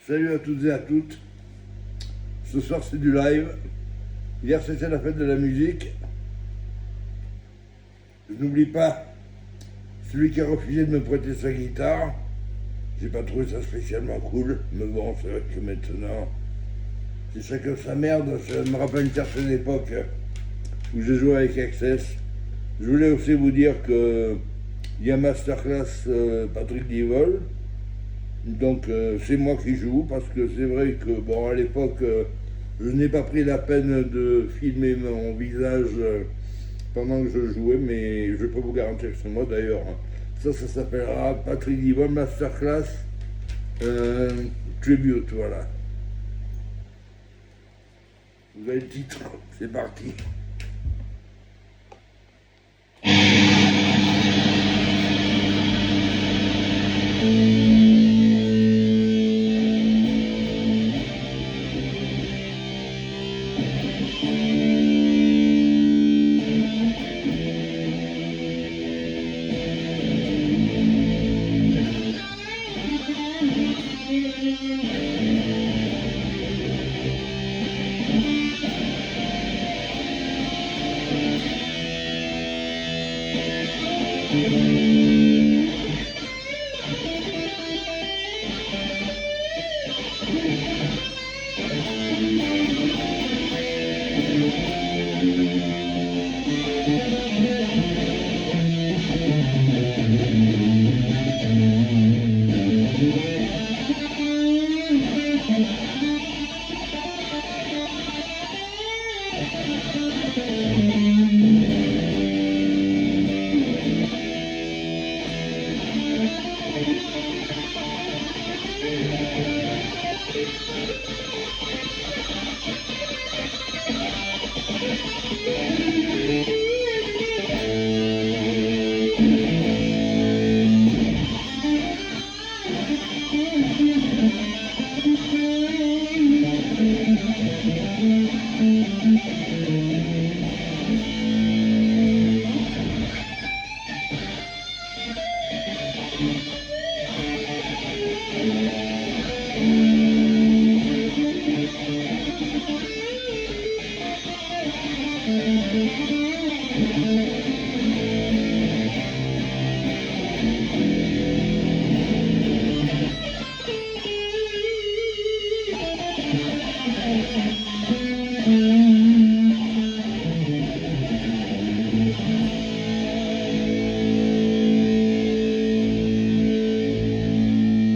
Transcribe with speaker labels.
Speaker 1: Salut à toutes et à toutes. Ce soir c'est du live. Hier c'était la fête de la musique. Je n'oublie pas celui qui a refusé de me prêter sa guitare. J'ai pas trouvé ça spécialement cool. Mais bon, c'est vrai que maintenant, c'est chacun sa merde. Ça me rappelle une certaine époque où j'ai joué avec Access. Je voulais aussi vous dire que il y a Masterclass Patrick Divol. Donc c'est moi qui joue parce que c'est vrai que bon à l'époque je n'ai pas pris la peine de filmer mon visage pendant que je jouais, mais je peux vous garantir que c'est moi d'ailleurs. Ça s'appellera Patrick Divol Masterclass Tribute, voilà. Vous avez le titre, c'est parti.